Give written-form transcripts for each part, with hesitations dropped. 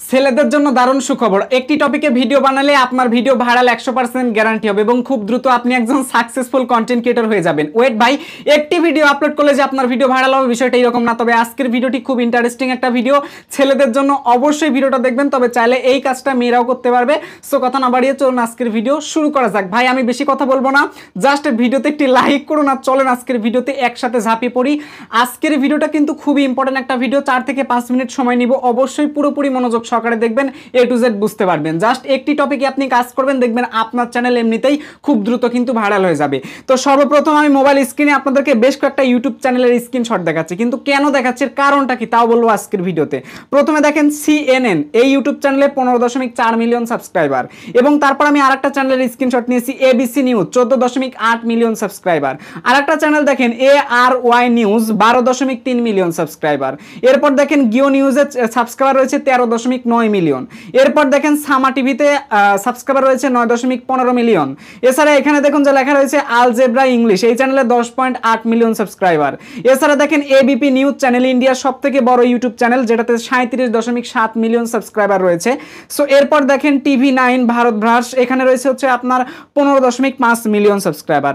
ছেলেদের জন্য দারুণ সুখবর। একটি টপিকে ভিডিও বানালে আপনার ভিডিও ভাইরাল 100% গ্যারান্টি হবে এবং খুব দ্রুত আপনি একজন সাকসেসফুল কন্টেন্ট ক্রিয়েটর হয়ে যাবেন। ওয়েট ভাই, একটি ভিডিও আপলোড করলে যে আপনার ভিডিও ভাইরাল হবে বিষয়টা এরকম না। তবে আজকের ভিডিওটি খুব ইন্টারেস্টিং একটা ভিডিও, ছেলেদের জন্য অবশ্যই ভিডিওটা দেখবেন। তবে চাইলে এই কাজটা মেয়েরাও করতে পারবে। সো কথা না বাড়িয়ে চলুন আজকের ভিডিও শুরু করা যাক। ভাই আমি বেশি কথা বলবো না, জাস্ট ভিডিওতে একটি লাইক করুন আর চলেন আজকের ভিডিওতে একসাথে ঝাঁপিয়ে পড়ি। আজকের ভিডিওটা কিন্তু খুবই ইম্পর্টেন্ট একটা ভিডিও, 4 থেকে 5 মিনিট সময় নিব। অবশ্যই পুরোপুরি মনোযোগ সহকারে দেখবেন, A to Z বুঝতে পারবেন। জাস্ট একটি টপিকে আপনি কাজ করবেন, দেখবেন আপনার চ্যানেল এমনিতেই খুব দ্রুত কিন্তু ভাইরাল হয়ে যাবে। তো সর্বপ্রথম আমি মোবাইল স্ক্রিনে আপনাদেরকে বেশ কয়েকটা ইউটিউব চ্যানেলের স্ক্রিনশট দেখাচ্ছি, কিন্তু কেন দেখাচ্ছি কারণটা কি তাও বলবো আজকের ভিডিওতে। প্রথমে দেখেন CNN, এই ইউটিউব চ্যানেলে 15.4 মিলিয়ন সাবস্ক্রাইবার। এবং তারপর আমি আরেকটা চ্যানেলের স্ক্রিনশট নিয়েছি, ABC নিউজ 14.8 মিলিয়ন সাবস্ক্রাইবার। আরেকটা চ্যানেল দেখেন ARY নিউজ 12.3 মিলিয়ন সাবস্ক্রাইবার। এরপর দেখেন গিও নিউজের সাবস্ক্রাইবার রয়েছে 13.9 মিলিয়ন। এরপর দেখেন সামা টিভিতে সাবস্ক্রাইবার রয়েছে 9.15 মিলিয়ন। এছাড়া এখানে দেখুন যে লেখা রয়েছে আলজেব্রা ইংলিশ, এই চ্যানেলে 10.8 মিলিয়ন সাবস্ক্রাইবার। এছাড়া দেখেন ABP নিউজ চ্যানেল, ইন্ডিয়ার সব থেকে বড় ইউটিউব চ্যানেল, যেটাতে 37.7 মিলিয়ন সাবস্ক্রাইবার রয়েছে। সো এরপর দেখেন TV9 ভারতভাস, এখানে রয়েছে হচ্ছে আপনার 15.5 মিলিয়ন সাবস্ক্রাইবার।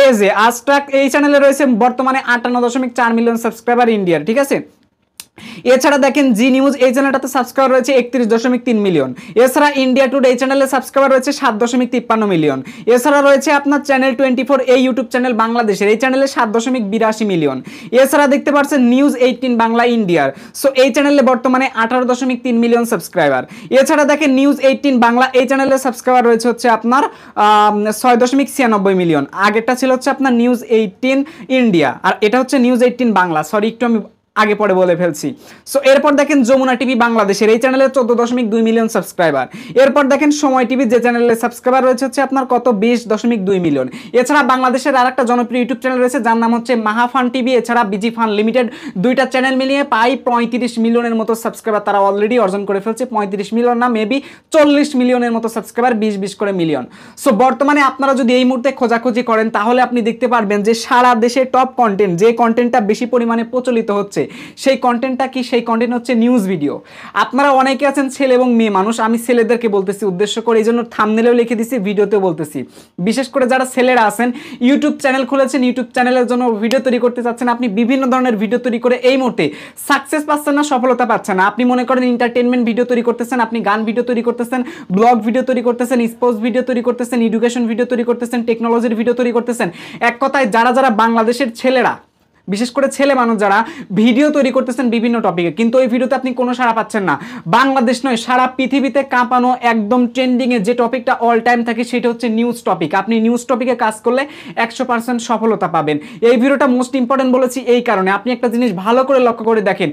এজে আজটাক, এই চ্যানেলে রয়েছে বর্তমানে 58.4 মিলিয়ন সাবস্ক্রাইবার ইন্ডিয়ার, ঠিক আছে। এছাড়া দেখেন জি নিউজ, এই চ্যানেলটাতে সাবস্ক্রাইবার রয়েছে 31.3 মিলিয়ন। এছাড়া ইন্ডিয়া টুডে, এই চ্যানেলে সাবস্ক্রাইবার রয়েছে 7.53 মিলিয়ন। এছাড়া রয়েছে আপনার চ্যানেল 24, এই ইউটিউব চ্যানেল বাংলাদেশের, এই চ্যানেলে 7.82 মিলিয়ন। এছাড়া দেখতে পাচ্ছেন নিউজ 18 বাংলা ইন্ডিয়ার, সো এই চ্যানেলে বর্তমানে 18.3 মিলিয়ন সাবস্ক্রাইবার। এছাড়া দেখেন নিউজ 18 বাংলা, এই চ্যানেলে সাবস্ক্রাইবার রয়েছে হচ্ছে আপনার 6.96 মিলিয়ন। আগেরটা ছিল হচ্ছে আপনার নিউজ 18 ইন্ডিয়া, আর এটা হচ্ছে নিউজ 18 বাংলা। সরি, একটু আমি আগে পরে বলে ফেলছি। সো এরপর দেখেন যমুনা টিভি বাংলাদেশের, এই চ্যানেলে 14.2 মিলিয়ন সাবস্ক্রাইবার। এরপর দেখেন সময় টিভি, যে চ্যানেলে সাবস্ক্রাইবার রয়েছে হচ্ছে আপনার কত 20.2 মিলিয়ন। এছাড়া বাংলাদেশের আরেকটা জনপ্রিয় ইউটিউব চ্যানেল রয়েছে যার নাম হচ্ছে মাহাফান টিভি, এছাড়া বিজি ফান লিমিটেড, দুইটা চ্যানেল মিলিয়ে প্রায় 35 মিলিয়নের মতো সাবস্ক্রাইবার তারা অলরেডি অর্জন করে ফেলছে। 35 মিলিয়ন না, মেবি 40 মিলিয়নের মতো সাবস্ক্রাইবার, 20 করে মিলিয়ন। সো বর্তমানে আপনারা যদি এই মুহূর্তে খোঁজাখুঁজি করেন তাহলে আপনি দেখতে পারবেন যে সারা দেশে টপ কন্টেন্ট, যে কন্টেন্টটা বেশি পরিমাণে প্রচলিত হচ্ছে, সেই কন্টেন্টটা কি? সেই কন্টেন্ট হচ্ছে নিউজ ভিডিও। আপনারা অনেকে আছেন ছেলে এবং মেয়ে মানুষ, আমি ছেলেদেরকে বলতেছি উদ্দেশ্য করে, এই জন্য থাম্বনেলেও লিখে দিছি, ভিডিওতেও বলতেছি। বিশেষ করে যারা ছেলেরা আছেন, ইউটিউব চ্যানেল খুলেছেন, ইউটিউব চ্যানেলের জন্য ভিডিও তৈরি করতে চাচ্ছেন, আপনি বিভিন্ন ধরনের ভিডিও তৈরি করে এই মুহূর্তে সাকসেস পাচ্ছেন না, সফলতা পাচ্ছেন না। আপনি মনে করেন এন্টারটেনমেন্ট ভিডিও তৈরি করতেছেন, আপনি গান ভিডিও তৈরি করতেছেন, ব্লগ ভিডিও তৈরি করতেছেন, স্পোর্টস ভিডিও তৈরি করতেছেন, এডুকেশন ভিডিও তৈরি করতেছেন, টেকনোলজির ভিডিও তৈরি করতেছেন। এক কথায় যারা যারা বাংলাদেশের ছেলেরা, বিশেষ করে ছেলে মানুষ যারা ভিডিও তৈরি করতেছেন বিভিন্ন টপিকে, কিন্তু ওই ভিডিওতে আপনি কোনো সাড়া পাচ্ছেন না। বাংলাদেশ নয়, সারা পৃথিবীতে কাঁপানো একদম ট্রেন্ডিংয়ে যে টপিকটা অল টাইম থাকে সেটা হচ্ছে নিউজ টপিক। আপনি নিউজ টপিকে কাজ করলে 100% সফলতা পাবেন। এই ভিডিওটা মোস্ট ইম্পর্টেন্ট বলেছি এই কারণে, আপনি একটা জিনিস ভালো করে লক্ষ্য করে দেখেন,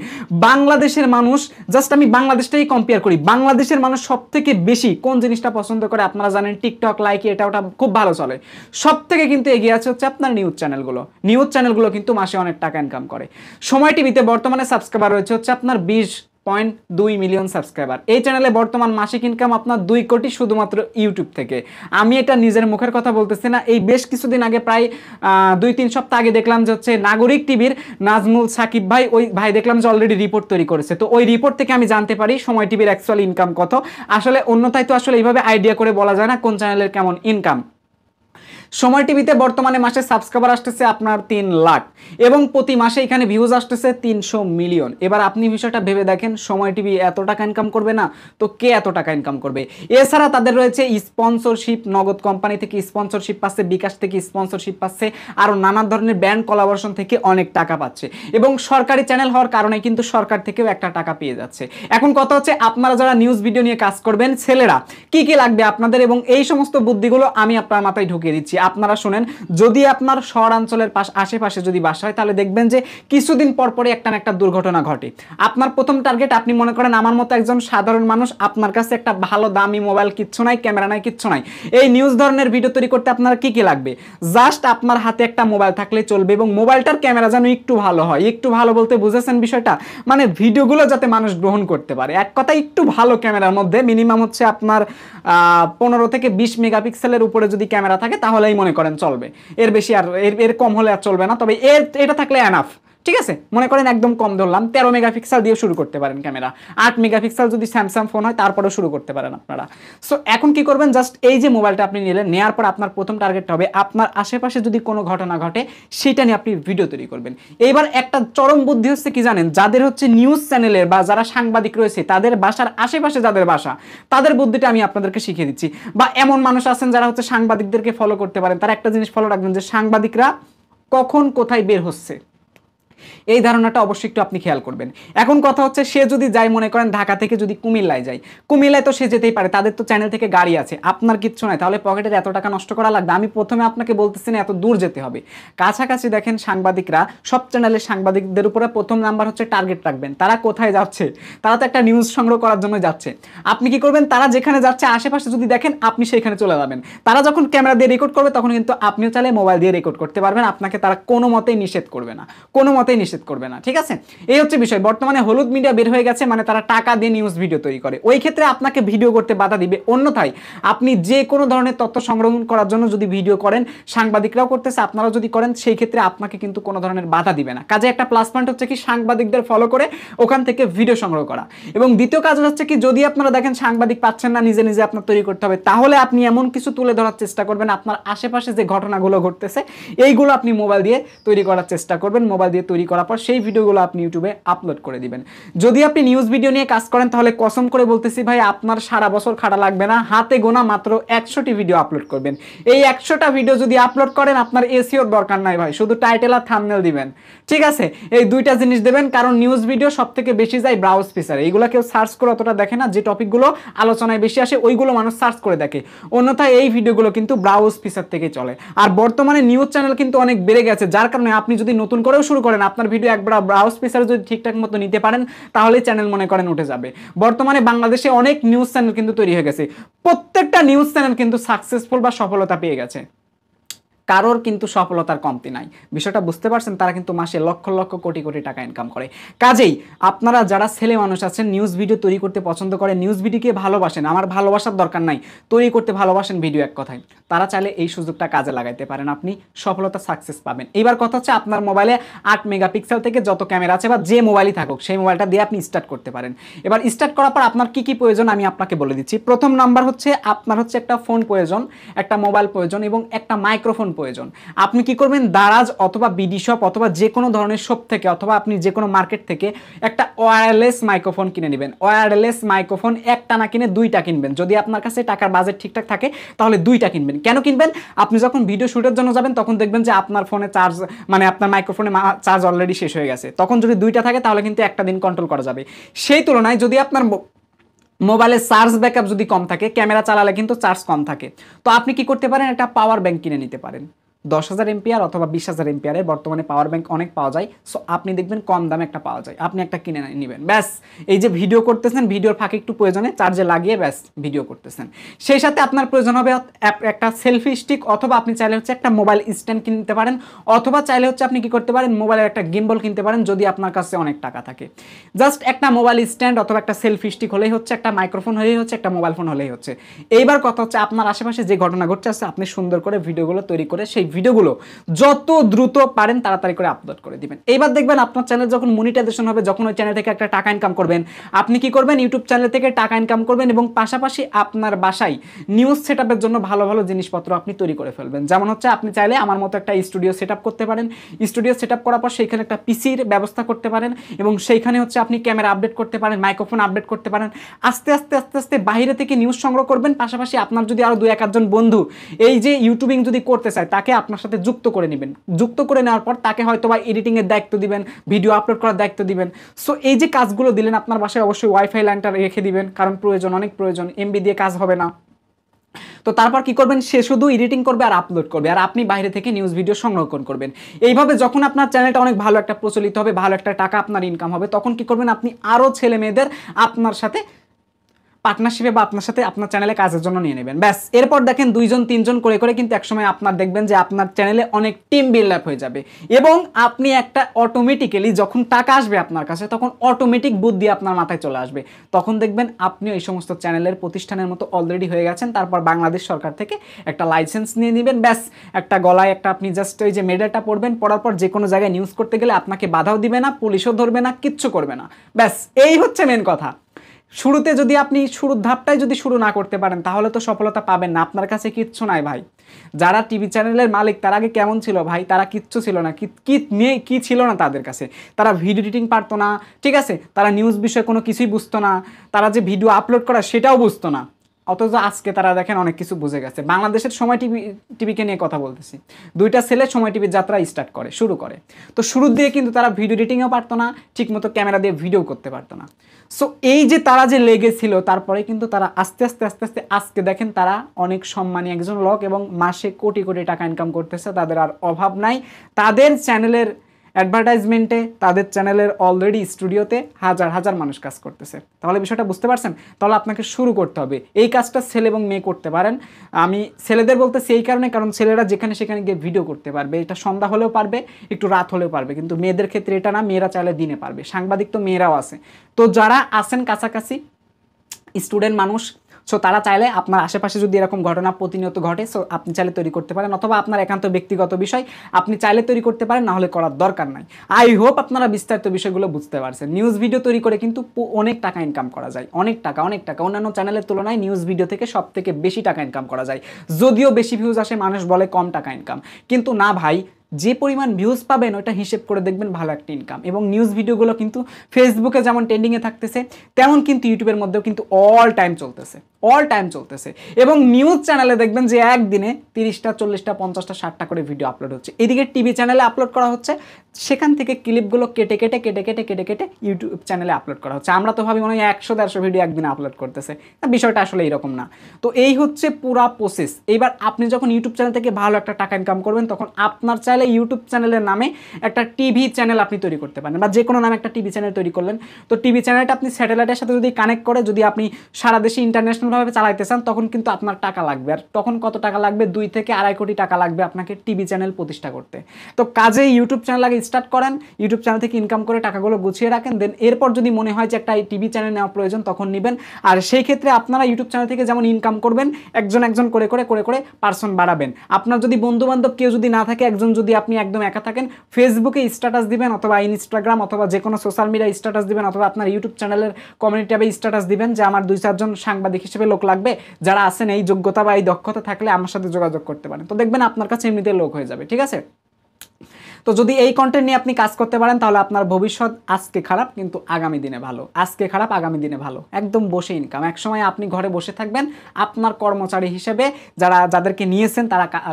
বাংলাদেশের মানুষ, জাস্ট আমি বাংলাদেশটাই কম্পেয়ার করি, বাংলাদেশের মানুষ সব থেকে বেশি কোন জিনিসটা পছন্দ করে আপনারা জানেন? টিকটক, লাইক, এটা ওটা খুব ভালো চলে। সব থেকে কিন্তু এগিয়ে আছে হচ্ছে আপনার নিউজ চ্যানেলগুলো। নিউজ চ্যানেলগুলো কিন্তু মাসে অনেক টাকা ইনকাম করে। সময় টিভিতে বর্তমানে সাবস্ক্রাইবার রয়েছে হচ্ছে আপনার 20.2 মিলিয়ন সাবস্ক্রাইবার। এই চ্যানেলে বর্তমান মাসিক ইনকাম আপনার 2 কোটি শুধুমাত্র ইউটিউব থেকে। আমি এটা নিজের মুখের কথা বলতেছি না, এই বেশ কিছুদিন আগে প্রায় 2-3 সপ্তাহ আগে দেখলাম যে হচ্ছে নাগরিক টিভির নাজমুল সাকিব ভাই, ওই ভাই দেখলাম যে অলরেডি রিপোর্ট তৈরি করেছে। তো ওই রিপোর্ট থেকে আমি জানতে পারি সময় টিভির অ্যাকচুয়াল ইনকাম কত। আসলে অন্যথায় তো আসলে এইভাবে আইডিয়া করে বলা যায় না কোন চ্যানেলের কেমন ইনকাম। সময় টিভিতে বর্তমানে মাসে সাবস্ক্রাইবার আসতেছে আপনার 3 লাখ এবং প্রতি মাসে এখানে ভিউজ আসতেছে 300 মিলিয়ন। এবার আপনি বিষয়টা ভেবে দেখেন, সময় টিভি এত টাকা ইনকাম করবে না তো কে এত টাকা ইনকাম করবে? এছাড়া তাদের রয়েছে স্পন্সরশিপ, নগদ কোম্পানি থেকে স্পন্সরশিপ পাচ্ছে, বিকাশ থেকে স্পন্সরশিপ পাচ্ছে, আরও নানা ধরনের ব্র্যান্ড কোলাবোরেশন থেকে অনেক টাকা পাচ্ছে এবং সরকারি চ্যানেল হওয়ার কারণে কিন্তু সরকার থেকেও একটা টাকা পেয়ে যাচ্ছে। এখন কথা হচ্ছে আপনারা যারা নিউজ ভিডিও নিয়ে কাজ করবেন, ছেলেরা কি কি লাগবে আপনাদের, এবং এই সমস্ত বুদ্ধিগুলো আমি আপনার মাথায় ঢুকিয়ে দিচ্ছি। আপনারা শুনেন, যদি আপনার শহরাঞ্চলের আশেপাশে যদি বাসা হয় তাহলে দেখবেন যে কিছুদিন পর পরে একটা না একটা দুর্ঘটনা ঘটে। আপনার প্রথম টার্গেট, আপনি মনে করেন আমার মতো একজন সাধারণ মানুষ, আপনার কাছে একটা ভালো দামি মোবাইল কিচ্ছু নাই, ক্যামেরা নাই, কিচ্ছু নাই। এই নিউজ ধরনের ভিডিও তৈরি করতে আপনার কি কি লাগবে? জাস্ট আপনার হাতে একটা মোবাইল থাকলে চলবে এবং মোবাইলটার ক্যামেরা যেন একটু ভালো হয়। একটু ভালো বলতে বুঝেছেন বিষয়টা? মানে ভিডিওগুলো যাতে মানুষ গ্রহণ করতে পারে। এক কথা, একটু ভালো ক্যামেরার মধ্যে মিনিমাম হচ্ছে আপনার 15 থেকে 20 মেগাপিক্সেলের উপরে যদি ক্যামেরা থাকে তাহলেই মনে করেন চলবে। এর বেশি আর এর কম হলে আর চলবে না। তবে এটা থাকলে এনাফ, ঠিক আছে, মনে করেন একদম কম ধরলাম 13 মেগাপিক্সেল দিয়ে শুরু করতে পারেন ক্যামেরা, 8 মেগাপিক্সেল যদি স্যামসাং ফোন হয় তারপরেও শুরু করতে পারেন আপনারা। সো এখন কি করবেন, জাস্ট এই যে মোবাইলটা আপনি নিলেন, নেওয়ার পর আপনার প্রথম টার্গেটটা হবে আপনার আশেপাশে যদি কোনো ঘটনা ঘটে সেটা নিয়ে আপনি ভিডিও তৈরি করবেন। এইবার একটা চরম বুদ্ধি হচ্ছে কি জানেন, যাদের হচ্ছে নিউজ চ্যানেলের বা যারা সাংবাদিক রয়েছে তাদের বাসার আশেপাশে যাদের বাসা, তাদের বুদ্ধিটা আমি আপনাদেরকে শিখিয়ে দিচ্ছি। বা এমন মানুষ আছেন যারা হচ্ছে সাংবাদিকদেরকে ফলো করতে পারেন, তারা একটা জিনিস ফলো রাখবেন যে সাংবাদিকরা কখন কোথায় বের হচ্ছে, এই ধারণাটা অবশ্যই একটু আপনি খেয়াল করবেন। এখন কথা হচ্ছে সে যদি যায়, মনে করেন ঢাকা থেকে যদি কুমিল্লায় যায়, কুমিল্লায় তো সে যেতেই পারে, তাদের তো চ্যানেল থেকে গাড়ি আছে, আপনার কিচ্ছু নাই, তাহলে পকেটের এত টাকা নষ্ট করা লাগবে? আমি প্রথমে আপনাকে বলতেছি না এত দূর যেতে হবে, কাছাকাছি দেখেন সাংবাদিকরা, সব চ্যানেলের সাংবাদিকদের উপরে প্রথম নাম্বার হচ্ছে টার্গেট রাখবেন, তারা কোথায় যাচ্ছে, তারা তো একটা নিউজ সংগ্রহ করার জন্য যাচ্ছে। আপনি কি করবেন, তারা যেখানে যাচ্ছে আশেপাশে যদি দেখেন আপনি সেখানে চলে যাবেন, তারা যখন ক্যামেরা দিয়ে রেকর্ড করবে তখন কিন্তু আপনিও চাইলে মোবাইল দিয়ে রেকর্ড করতে পারবেন, আপনাকে তারা কোনো মতেই নিষেধ করবে না, কোনো মতেই নিষেধ করবে না। ঠিক আছে, এই হচ্ছে বিষয়। বর্তমানে হলুদ মিডিয়া বের হয়ে গেছে, মানে তারা টাকা দিয়ে নিউজ ভিডিও তৈরি করে, ওই ক্ষেত্রে আপনাকে ভিডিও করতে বাধা দিবে। অন্যথায় আপনি যে কোনো ধরনের তথ্য সংগ্রহ করার জন্য যদি ভিডিও করেন, সাংবাদিকরাও করতেছে, আপনারাও যদি করেন, সেই ক্ষেত্রে আপনাকে কিন্তু কোনো ধরনের বাধা দিবে না। কাজে একটা প্লাস পয়েন্ট হচ্ছে কি সাংবাদিকদের ফলো করে ওখান থেকে ভিডিও সংগ্রহ করা। এবং দ্বিতীয় কাজ হচ্ছে কি, যদি আপনারা দেখেন সাংবাদিক পাচ্ছেন না, নিজে নিজে আপনার তৈরি করতে হবে, তাহলে আপনি এমন কিছু তুলে ধরার চেষ্টা করবেন আপনার আশেপাশে যে ঘটনাগুলো ঘটতেছে এইগুলো আপনি মোবাইল দিয়ে তৈরি করার চেষ্টা করবেন। মোবাইল দিয়ে তৈরি করার পর সেই ভিডিওগুলো আপনি ইউটিউবে আপলোড করে দিবেন। যদি আপনি নিউজ ভিডিও নিয়ে কাজ করেন তাহলে কসম করে বলতেছি ভাই, আপনার সারা বছর খাটা লাগবে না, হাতে গোনা মাত্র 100টি ভিডিও আপলোড করবেন। এই 100টা ভিডিও যদি আপলোড করেন, আপনার এসইওর দরকার নাই ভাই, শুধু টাইটেল আর থাম্বনেল দিবেন। ঠিক আছে, এই দুইটা জিনিস দেবেন, কারণ নিউজ ভিডিও সব থেকে বেশি যায় ব্রাউজ ফিচারে, এইগুলো কেউ সার্চ করে অতটা দেখে না, যে টপিকগুলো আলোচনায় বেশি আসে ওইগুলো মানুষ সার্চ করে দেখে, অন্যথায় এই ভিডিওগুলো কিন্তু ব্রাউজ ফিচার থেকে চলে। আর বর্তমানে নিউজ চ্যানেল কিন্তু অনেক বেড়ে গেছে, যার কারণে আপনি যদি নতুন করেও শুরু করেন, আপনার ভিডিও একবার ব্রাউজ ফিচার যদি ঠিকঠাক মতো নিতে পারেন তাহলে চ্যানেল মনে করেন উঠে যাবে। বর্তমানে বাংলাদেশে অনেক নিউজ চ্যানেল কিন্তু তৈরি হয়ে গেছে, প্রত্যেকটা নিউজ চ্যানেল কিন্তু সাকসেসফুল বা সফলতা পেয়ে গেছে, কারোর কিন্তু সফলতার কমতি নাই। বিষয়টা বুঝতে পারছেন, তারা কিন্তু মাসে লক্ষ লক্ষ কোটি কোটি টাকা ইনকাম করে। কাজেই আপনারা যারা ছেলে মানুষ আছেন, নিউজ ভিডিও তৈরি করতে পছন্দ করেন, নিউজ ভিডিওকে ভালোবাসেন, আমার ভালোবাসার দরকার নাই, তৈরি করতে ভালোবাসেন ভিডিও, এক কথায় তারা চাইলে এই সুযোগটা কাজে লাগাইতে পারেন, আপনি সফলতা সাকসেস পাবেন। এইবার কথা হচ্ছে আপনার মোবাইলে 8 মেগাপিক্সেল থেকে যত ক্যামেরা আছে বা যে মোবাইলই থাকুক, সেই মোবাইলটা দিয়ে আপনি স্টার্ট করতে পারেন। এবার স্টার্ট করার পর আপনার কি কি প্রয়োজন আমি আপনাকে বলে দিচ্ছি। প্রথম নাম্বার হচ্ছে আপনার হচ্ছে একটা ফোন প্রয়োজন, একটা মোবাইল প্রয়োজন এবং একটা মাইক্রোফোন প্রয়োজন। আপনি কি করবেন, দারাজ অথবা বিডি শপ অথবা যে কোনো ধরনের শপ থেকে অথবা আপনি যে কোনো মার্কেট থেকে একটা ওয়্যারলেস মাইক্রোফোন কিনে নেবেন। ওয়্যারলেস মাইক্রোফোন একটা না কিনে দুইটা কিনবেন, যদি আপনার কাছে টাকার বাজেট ঠিকঠাক থাকে তাহলে দুইটা কিনবেন। কেন কিনবেন, আপনি যখন ভিডিও শুটের জন্য যাবেন তখন দেখবেন যে আপনার ফোনে চার্জ, মানে আপনার মাইক্রোফোনে চার্জ অলরেডি শেষ হয়ে গেছে, তখন যদি দুইটা থাকে তাহলে কিন্তু একটা দিন কন্ট্রোল করা যাবে। সেই তুলনায় যদি আপনার মোবাইলের চার্জ ব্যাকআপ যদি কম থাকে, ক্যামেরা চালালে কিন্তু চার্জ কম থাকে, তো আপনি কি করতে পারেন, একটা পাওয়ার ব্যাংক কিনে নিতে পারেন। 10,000 এমপিআর অথবা 20,000 এমপিআরের বর্তমানে পাওয়ার ব্যাংক অনেক পাওয়া যায়। সো আপনি দেখবেন কম দামে একটা পাওয়া যায়, আপনি একটা কিনে নেবেন। ব্যাস, এই যে ভিডিও করতেছেন, ভিডিওর ফাঁকে একটু প্রয়োজনে চার্জে লাগিয়ে ব্যাস ভিডিও করতেছেন। সেই সাথে আপনার প্রয়োজন হবে একটা সেলফি স্টিক, অথবা আপনি চাইলে হচ্ছে একটা মোবাইল স্ট্যান্ড কিনতে পারেন, অথবা চাইলে হচ্ছে আপনি কি করতে পারেন, মোবাইলের একটা গিম্বল কিনতে পারেন যদি আপনার কাছে অনেক টাকা থাকে। জাস্ট একটা মোবাইল স্ট্যান্ড অথবা একটা সেলফি স্টিক হলেই হচ্ছে, একটা মাইক্রোফোন হলেই হচ্ছে, একটা মোবাইল ফোন হলেই হচ্ছে। এইবার কথা হচ্ছে আপনার আশেপাশে যে ঘটনা ঘটছে আছে, আপনি সুন্দর করে ভিডিওগুলো তৈরি করে সেই ভিডিওগুলো যত দ্রুত পারেন তাড়াতাড়ি করে আপলোড করে দিবেন। এইবার দেখবেন আপনার চ্যানেল যখন মনিটাইজেশন হবে, যখন ওই চ্যানেল থেকে একটা টাকা ইনকাম করবেন, আপনি কি করবেন, ইউটিউব চ্যানেল থেকে টাকা ইনকাম করবেন এবং পাশাপাশি আপনার বাসায় নিউজ সেটআপের জন্য ভালো ভালো জিনিসপত্র আপনি তৈরি করে ফেলবেন। যেমন হচ্ছে আপনি চাইলে আমার মতো একটা স্টুডিও সেটআপ করতে পারেন, স্টুডিও সেটআপ করার পর সেইখানে একটা পিসির ব্যবস্থা করতে পারেন এবং সেইখানে হচ্ছে আপনি ক্যামেরা আপডেট করতে পারেন, মাইক্রোফোন আপডেট করতে পারেন। আস্তে আস্তে আস্তে আস্তে বাইরে থেকে নিউজ সংগ্রহ করবেন। পাশাপাশি আপনার যদি আরো 2-1 বন্ধু এই যে ইউটিউবিং যদি করতে চায়, তাকে আপনার সাথে যুক্ত করে নেবেন। যুক্ত করে নেওয়ার পর তাকে হয়তো বা এডিটিং এর দায়িত্ব দিবেন, ভিডিও আপলোড করার দায়িত্ব দিবেন। সো এই যে কাজগুলো দিলেন, আপনার বাসায় অবশ্যই ওয়াইফাই লাইনটা রেখে দিবেন, কারণ প্রয়োজন, অনেক প্রয়োজন, এমবি দিয়ে কাজ হবে না। তো তারপর কি করবেন, সে শুধু এডিটিং করবে আর আপলোড করবে, আর আপনি বাইরে থেকে নিউজ ভিডিও সংরক্ষণ করবেন। এইভাবে যখন আপনার চ্যানেলটা অনেক ভালো একটা প্রচলিত হবে, ভালো একটা টাকা আপনার ইনকাম হবে, তখন কি করবেন, আপনি আরও ছেলে মেয়েদের আপনার সাথে পার্টনারশিপে বা আপনার সাথে আপনার চ্যানেলে কাজের জন্য নিয়ে নেবেন, ব্যাস। এরপর দেখেন 2জন 3জন করে করে কিন্তু একসময় আপনার দেখবেন যে আপনার চ্যানেলে অনেক টিম বিল্ড আপ হয়ে যাবে এবং আপনি একটা অটোমেটিক্যালি যখন টাকা আসবে আপনার কাছে তখন অটোমেটিক বুদ্ধি আপনার মাথায় চলে আসবে, তখন দেখবেন আপনি এই সমস্ত চ্যানেলের প্রতিষ্ঠানের মতো অলরেডি হয়ে গেছেন। তারপর বাংলাদেশ সরকার থেকে একটা লাইসেন্স নিয়ে নেবেন, ব্যাস। একটা গলায় একটা আপনি জাস্ট ওই যে মেডেলটা পড়বেন, পড়ার পর যে কোনো জায়গায় নিউজ করতে গেলে আপনাকে বাধাও দিবে না, পুলিশও ধরবে না, কিচ্ছু করবে না, ব্যাস। এই হচ্ছে মেন কথা। শুরুতে যদি আপনি শুরুর ধাপটাই যদি শুরু না করতে পারেন তাহলে তো সফলতা পাবেন না, আপনার কাছে কিচ্ছু নাই ভাই। যারা টিভি চ্যানেলের মালিক তার আগে কেমন ছিল ভাই? তারা কিচ্ছু ছিল না, কি নিয়ে কি ছিল না তাদের কাছে। তারা ভিডিও এডিটিং পারতো না, ঠিক আছে, তারা নিউজ বিষয়ে কোনো কিছুই বুঝতো না, তারা যে ভিডিও আপলোড করা সেটাও বুঝতো না। অথচ আজকে তারা দেখেন অনেক কিছু বুঝে গেছে। বাংলাদেশের সময় টিভিকে নিয়ে কথা বলতেছি, 2টা ছেলে সময় টিভির যাত্রা শুরু করে। তো শুরুর দিয়ে কিন্তু তারা ভিডিও এডিটিংও পারতো না, ঠিকমতো ক্যামেরা দিয়ে ভিডিও করতে পারতো না। সো এই যে তারা যে লেগেছিল, তারপরে কিন্তু তারা আস্তে আস্তে আস্তে আস্তে আজকে দেখেন তারা অনেক সম্মানী একজন লোক এবং মাসে কোটি কোটি টাকা ইনকাম করতেছে, তাদের আর অভাব নাই। তাদের চ্যানেলের অ্যাডভার্টাইজমেন্টে, তাদের চ্যানেলের অলরেডি স্টুডিওতে হাজার হাজার মানুষ কাজ করতেছে। তাহলে বিষয়টা বুঝতে পারছেন? তাহলে আপনাকে শুরু করতে হবে। এই কাজটা ছেলে এবং মেয়ে করতে পারেন। আমি ছেলেদের বলতেছি এই কারণে, কারণ ছেলেরা যেখানে সেখানে গিয়ে ভিডিও করতে পারবে, এটা সন্ধ্যা হলেও পারবে, একটু রাত হলেও পারবে। কিন্তু মেয়েদের ক্ষেত্রে এটা না, মেয়েরা চাইলে দিনে পারবে। সাংবাদিক তো মেয়েরাও আছে। তো যারা আছেন কাছাকাছি স্টুডেন্ট মানুষ, সো তারা চাইলে আপনার আশেপাশে যদি এরকম ঘটনা প্রতিনিয়ত ঘটে, সো আপনি চাইলে তৈরি করতে পারেন, অথবা আপনার একান্ত ব্যক্তিগত বিষয়, আপনি চাইলে তৈরি করতে পারেন, না হলে করার দরকার নাই। আই হোপ আপনারা বিস্তারিত বিষয়গুলো বুঝতে পারছেন। নিউজ ভিডিও তৈরি করে কিন্তু অনেক টাকা ইনকাম করা যায়, অনেক টাকা, অনেক টাকা। অন্যান্য চ্যানেলের তুলনায় নিউজ ভিডিও থেকে সব থেকে বেশি টাকা ইনকাম করা যায়। যদিও বেশি ভিউজ আসে, মানুষ বলে কম টাকা ইনকাম, কিন্তু না ভাই, যে পরিমাণ ভিউজ পাবেন ওটা হিসেব করে দেখবেন ভালো একটা ইনকাম। এবং নিউজ ভিডিওগুলো কিন্তু ফেসবুকে যেমন ট্রেন্ডিংয়ে থাকতেছে, তেমন কিন্তু ইউটিউবের মধ্যেও কিন্তু অল টাইম চলতেছে। এবং নিউজ চ্যানেলে দেখবেন যে একদিনে 30টা 40টা 50টা 60টা করে ভিডিও আপলোড হচ্ছে। এদিকে টিভি চ্যানেলে আপলোড করা হচ্ছে, সেখান থেকে ক্লিপগুলো কেটে কেটে কেটে কেটে কেটে কেটে ইউটিউব চ্যানেলে আপলোড করা হচ্ছে। আমরা তো ভাবি মনে হয় 100-150 ভিডিও একদিনে আপলোড করতেছে, বিষয়টা আসলে এরকম না। তো এই হচ্ছে পুরা প্রসেস। এইবার আপনি যখন ইউটিউব চ্যানেল থেকে ভালো একটা টাকা ইনকাম করবেন, তখন আপনার চাইলে ইউটিউব চ্যানেলের নামে একটা টিভি চ্যানেল আপনি তৈরি করতে পারেন, বা যে কোনো নামে একটা টিভি চ্যানেল তৈরি করলেন। তো টিভি চ্যানেলটা আপনি স্যাটেলাইটের সাথে যদি কানেক্ট করে, যদি আপনি সারা দেশে ইন্টারন্যাশনালভাবে চালাইতে চান, তখন কিন্তু আপনার টাকা লাগবে। আর তখন কত টাকা লাগবে? 2 থেকে 2.5 কোটি টাকা লাগবে আপনাকে টিভি চ্যানেল প্রতিষ্ঠা করতে। তো কাজে ইউটিউব চ্যানেল আগে স্টার্ট করেন, ইউটিউব চ্যানেল থেকে ইনকাম করে টাকাগুলো গুছিয়ে রাখেন, দেন এরপর যদি মনে হয় যে একটা টিভি চ্যানেল নেওয়া প্রয়োজন, তখন নেবেন। আর সেই ক্ষেত্রে আপনারা ইউটিউব চ্যানেল থেকে যেমন ইনকাম করবেন, একজন একজন করে করে করে করে পার্সন বাড়াবেন। আপনার যদি বন্ধু বান্ধব কেউ যদি না থাকে, একজন যদি আপনি একদম একা থাকেন, ফেসবুকে স্ট্যাটাস দিবেন, অথবা ইনস্টাগ্রাম অথবা যে কোনো সোশ্যাল মিডিয়া স্ট্যাটাস দিবেন, অথবা আপনার ইউটিউব চ্যানেলের কমিউনিটি ট্যাবে স্ট্যাটাস দিবেন যে আমার 2-4 জন সাংবাদিক হিসেবে লোক লাগবে, যারা আছেন এই যোগ্যতা বা এই দক্ষতা থাকলে আমার সাথে যোগাযোগ করতে পারেন। তো দেখবেন আপনার কাছে এমনিতে লোক হয়ে যাবে, ঠিক আছে? তো যদি এই কন্টেন্ট নিয়ে আপনি কাজ করতে পারেন, তাহলে আপনার ভবিষ্যৎ আজকে খারাপ কিন্তু আগামী দিনে ভালো, আজকে খারাপ আগামী দিনে ভালো, একদম বসে ইনকাম। একসময় আপনি ঘরে বসে থাকবেন, আপনার কর্মচারী হিসেবে যাদেরকে নিয়েছেন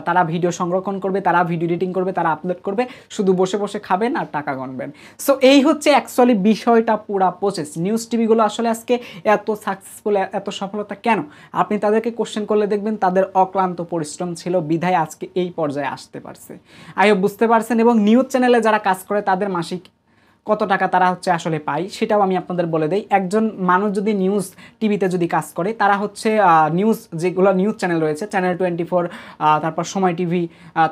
তারা ভিডিও সংরক্ষণ করবে, তারা ভিডিও এডিটিং করবে, তারা আপলোড করবে, শুধু বসে বসে খাবেন আর টাকা গণবেন। সো এই হচ্ছে অ্যাকচুয়ালি বিষয়টা, পুরা প্রসেস। নিউজ টিভিগুলো আসলে আজকে এত সাকসেসফুল, এত সফলতা কেন? আপনি তাদেরকে কোশ্চেন করলে দেখবেন তাদের অক্লান্ত পরিশ্রম ছিল, বিধায় আজকে এই পর্যায়ে আসতে পারছে। আই হোপ বুঝতে পারছেন। এবং নিউজ চ্যানেলে যারা কাজ করে তাদের মাসিক কত টাকা তারা হচ্ছে আসলে পায় সেটাও আমি আপনাদের বলে দেই। একজন মানুষ যদি নিউজ টিভিতে যদি কাজ করে, তারা হচ্ছে নিউজ যেগুলো নিউজ চ্যানেল রয়েছে, চ্যানেল 24, তারপর সময় টিভি,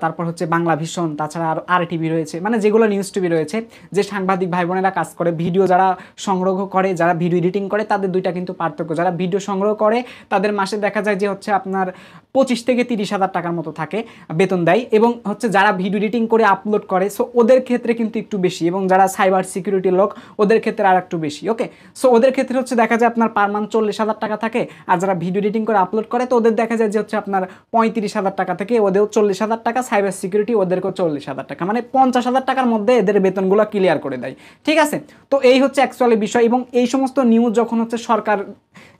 তারপর হচ্ছে বাংলা ভিশন, তাছাড়া আর টিভি রয়েছে, মানে যেগুলো নিউজ টিভি রয়েছে, যে সাংবাদিক ভাই বোনেরা কাজ করে, ভিডিও যারা সংগ্রহ করে, যারা ভিডিও এডিটিং করে, তাদের দুইটা কিন্তু পার্থক্য। যারা ভিডিও সংগ্রহ করে তাদের মাসে দেখা যায় যে হচ্ছে আপনার 25 থেকে 30 হাজার টাকার মতো থাকে বেতন দেয়, এবং হচ্ছে যারা ভিডিও এডিটিং করে আপলোড করে, সো ওদের ক্ষেত্রে কিন্তু একটু বেশি, এবং যারা সাইবার সিকিউরিটি লোক ওদের ক্ষেত্রে আর একটু বেশি। ওকে, সো ওদের ক্ষেত্রে হচ্ছে দেখা যায় আপনার পার মান্থ 40,000 টাকা থাকে, আর যারা ভিডিও এডিটিং করে আপলোড করে তো ওদের দেখা যায় যে হচ্ছে আপনার 35,000 টাকা থেকে, ওদেরও 40,000 টাকা, সাইবার সিকিউরিটি ওদেরকেও 40,000 টাকা, মানে 50,000 টাকার মধ্যে এদের বেতনগুলো ক্লিয়ার করে দেয়, ঠিক আছে? তো এই হচ্ছে অ্যাকচুয়ালি বিষয়। এবং এই সমস্ত নিউজ যখন হচ্ছে সরকার,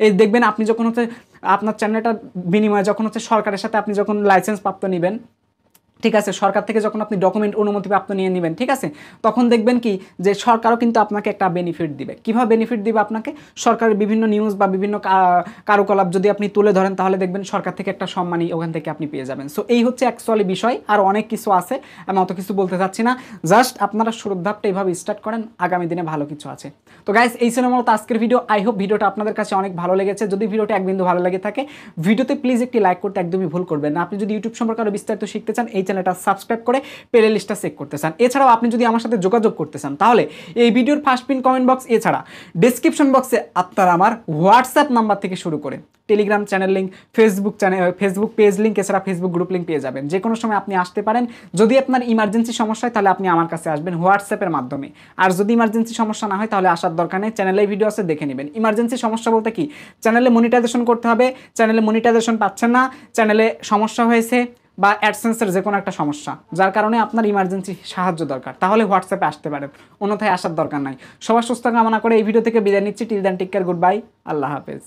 এই দেখবেন আপনি যখন হচ্ছে আপনার চ্যানেলটা বিনিময়ে যখন হচ্ছে সরকারের সাথে আপনি যখন লাইসেন্স প্রাপ্ত নেবেন, ঠিক আছে, সরকার থেকে যখন আপনি ডকুমেন্ট অনুমতিপ্রাপ্ত নিয়ে নেবেন, ঠিক আছে, তখন দেখবেন কি যে সরকারও কিন্তু আপনাকে একটা বেনিফিট দিবে। কীভাবে বেনিফিট দিবে আপনাকে? সরকারের বিভিন্ন নিউজ বা বিভিন্ন কার্যকলাপ যদি আপনি তুলে ধরেন, তাহলে দেখবেন সরকার থেকে একটা সম্মানই ওখান থেকে আপনি পেয়ে যাবেন। সো এই হচ্ছে অ্যাকচুয়ালি বিষয়, আর অনেক কিছু আছে, আমি অত কিছু বলতে চাচ্ছি না। জাস্ট আপনারা শুরুর ধাপটা এইভাবে স্টার্ট করেন, আগামী দিনে ভালো কিছু আছে। তো গাইস, এই ছিল মূলত আজকের ভিডিও। আই হোপ ভিডিওটা আপনাদের কাছে অনেক ভালো লেগেছে। যদি ভিডিওটা এক বিন্দু ভালো লেগে থাকে, ভিডিওতে প্লিজ একটি লাইক করতে একদমই ভুল করবেন না। আপনি যদি ইউটিউব সম্পর্কে আরও বিস্তারিত শিখতে চান, এই চ্যানেলটা সাবস্ক্রাইব করে প্লে লিস্টটা চেক করতে চান। এছাড়াও আপনি যদি আমার সাথে যোগাযোগ করতে চান, তাহলে এই ভিডিওর ফার্স্ট পিন কমেন্ট বক্স, এছাড়া ডেসক্রিপশন বক্সে আপনার আমার হোয়াটসঅ্যাপ নাম্বার থেকে শুরু করে Telegram channel link, Facebook page link, এছাড়া ফেসবুক গ্রুপ লিঙ্ক পেয়ে যাবেন। যে কোনো সময় আপনি আসতে পারেন। যদি আপনার ইমার্জেন্সি সমস্যা হয়, তাহলে আপনি আমার কাছে আসবেন হোয়াটসঅ্যাপের মাধ্যমে। আর যদি ইমার্জেন্সি সমস্যা না হয়, তাহলে আসার দরকার নেই, চ্যানেলে ভিডিও আছে, দেখে নেবেন। ইমার্জেন্সি সমস্যা বলতে কি? চ্যানেলে মনিটাইজেশন করতে হবে, চ্যানেলে মনিটাইজেশন পাচ্ছেন না, চ্যানেলে সমস্যা হয়েছে, বা অ্যাডসেন্সের যে কোনো একটা সমস্যা, যার কারণে আপনার ইমার্জেন্সি সাহায্য দরকার, তাহলে হোয়াটসঅ্যাপে আসতে পারেন, অন্যথায় আসার দরকার নাই। সবার সুস্থ কামনা করে এই ভিডিও থেকে বিদায় নিচ্ছি। Till then, take care, goodbye, আল্লাহ হাফেজ।